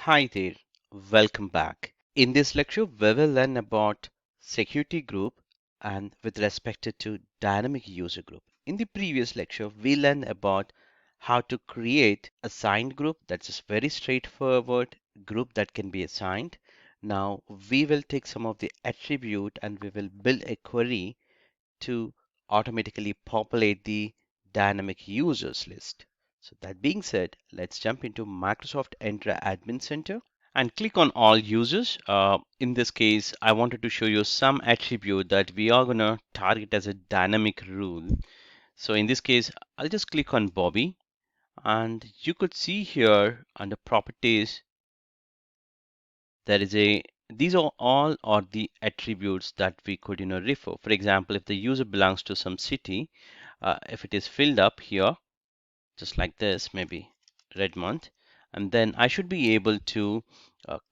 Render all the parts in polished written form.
Hi there, welcome back. In this lecture, we will learn about security group and with respect to dynamic user group. In the previous lecture, we learned about how to create assigned group. That's just very straightforward group that can be assigned. Now we will take some of the attribute and we will build a query to automatically populate the dynamic users list. So that being said, let's jump into Microsoft Entra Admin Center and click on all users. In this case, I wanted to show you some attribute that we are going to target as a dynamic rule. So in this case, I'll just click on Bobby and you could see here under properties, there is a these are all are the attributes that we could refer. For example, if the user belongs to some city, if it is filled up here just like this, maybe Redmond, and then I should be able to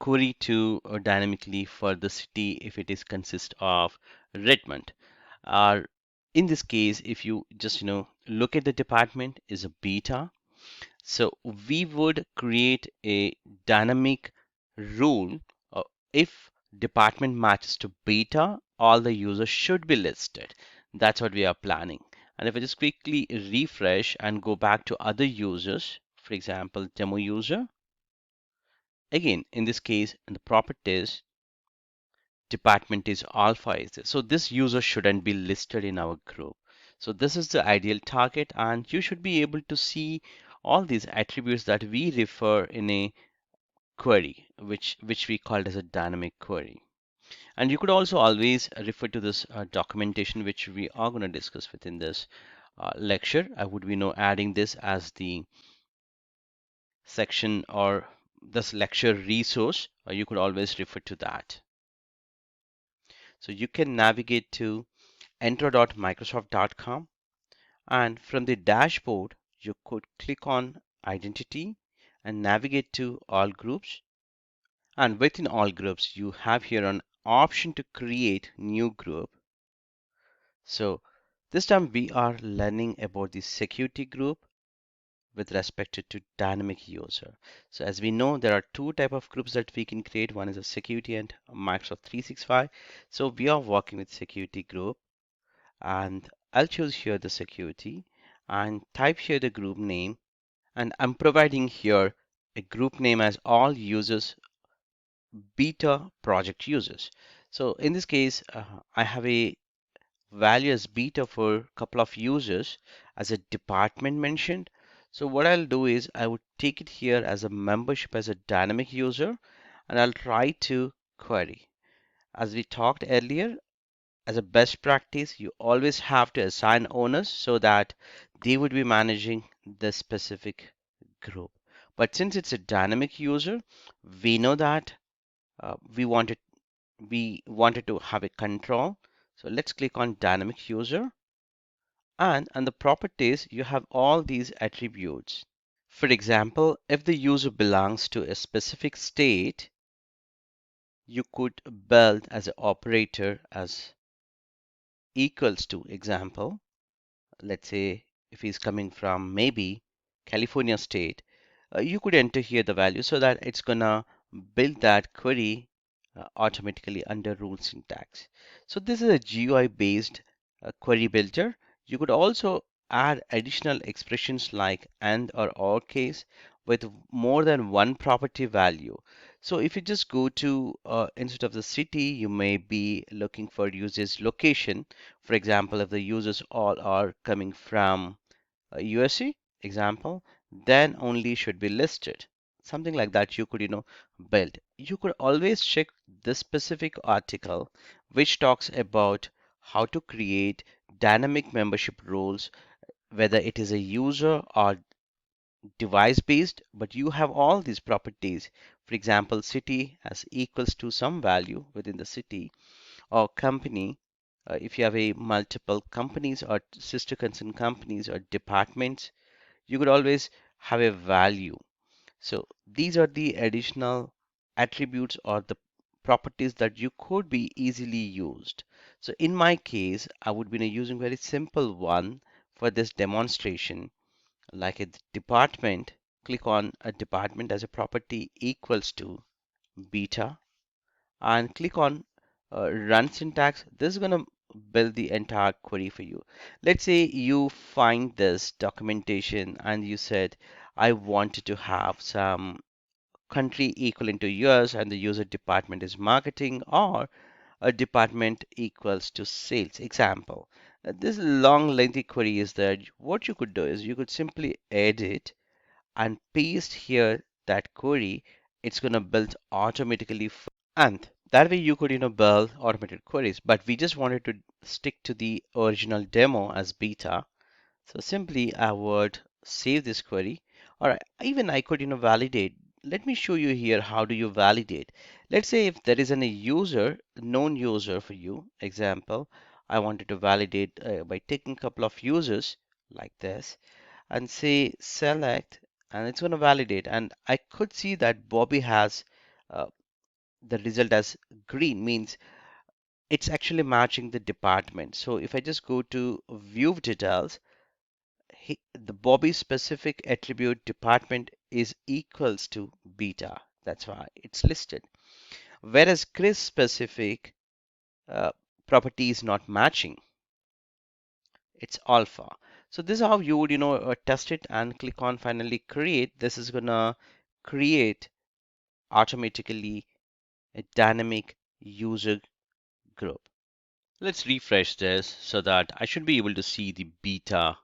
query to dynamically for the city if it is consist of Redmond. Or in this case, if you just look at the department is a beta, so we would create a dynamic rule. If department matches to beta, all the users should be listed. That's what we are planning. And if I just quickly refresh and go back to other users, for example, demo user, again, in this case, in the properties, department is alpha is this. So this user shouldn't be listed in our group. So this is the ideal target, and you should be able to see all these attributes that we refer in a query, which we called as a dynamic query. And you could also always refer to this documentation, which we are going to discuss within this lecture. I would be adding this as the section or this lecture resource, or you could always refer to that. So you can navigate to entra.microsoft.com, and from the dashboard you could click on identity and navigate to all groups, and within all groups you have here an option to create new group. So this time we are learning about the security group with respect to dynamic user. So as we know, there are two type of groups that we can create. One is a security and Microsoft 365. So we are working with security group, and I'll choose here the security and type here the group name, and I'm providing here a group name as all users beta project users. So in this case, I have a value as beta for a couple of users as a department mentioned. So what I'll do is I would take it here as a membership as a dynamic user, and I'll try to query. As we talked earlier, as a best practice, you always have to assign owners so that they would be managing the specific group. But since it's a dynamic user, we know that we wanted to have a control. So let's click on dynamic user, and on the properties you have all these attributes. For example, if the user belongs to a specific state, you could build as an operator as equals to example. Let's say if he's coming from maybe California state, you could enter here the value so that it's gonna build that query automatically under rule syntax. So this is a GUI based query builder. You could also add additional expressions like and or case with more than one property value. So if you just go to instead of the city, you may be looking for users location. For example, if the users all are coming from USA example, then only should be listed. Something like that you could, build. You could always check this specific article which talks about how to create dynamic membership roles, whether it is a user or device based, but you have all these properties. For example, city as equals to some value within the city, or company, if you have a multiple companies or sister concern companies or departments, you could always have a value. So these are the additional attributes or the properties that you could be easily used. So in my case, I would be using very simple one for this demonstration, like a department click on a department as a property equals to beta and click on run syntax. This is going to build the entire query for you. Let's say you find this documentation and you said, I wanted to have some country equivalent to yours and the user department is marketing or a department equals to sales example. This long lengthy query is that what you could do is you could simply edit and paste here that query. It's going to build automatically and that way you could build automated queries, but we just wanted to stick to the original demo as beta. So simply I would save this query, or even I could validate. Let me show you here how do you validate. Let's say if there is a user, known user for you, example, I wanted to validate by taking a couple of users like this and say select, and it's going to validate, and I could see that Bobby has uh, the result as green, means it's actually matching the department. So if I just go to view details, the Bobby specific attribute department is equals to beta. That's why it's listed. Whereas Chris specific uh, property is not matching. It's alpha. So this is how you would, test it and click on finally create. This is gonna create automatically a dynamic user group. Let's refresh this so that I should be able to see the beta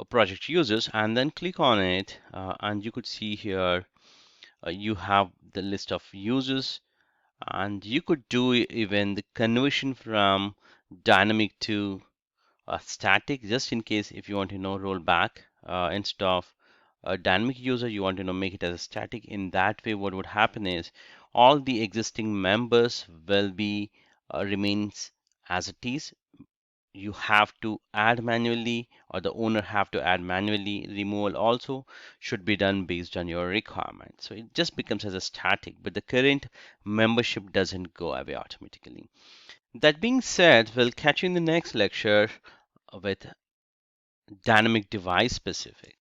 project users and then click on it and you could see here you have the list of users and you could do even the conversion from dynamic to static, just in case if you want to roll back instead of a dynamic user you want to make it as a static. In that way what would happen is all the existing members will be remains as it is. You have to add manually or the owner have to add manually. Removal also should be done based on your requirement, so it just becomes as a static, but the current membership doesn't go away automatically. That being said, we'll catch you in the next lecture with dynamic device specific.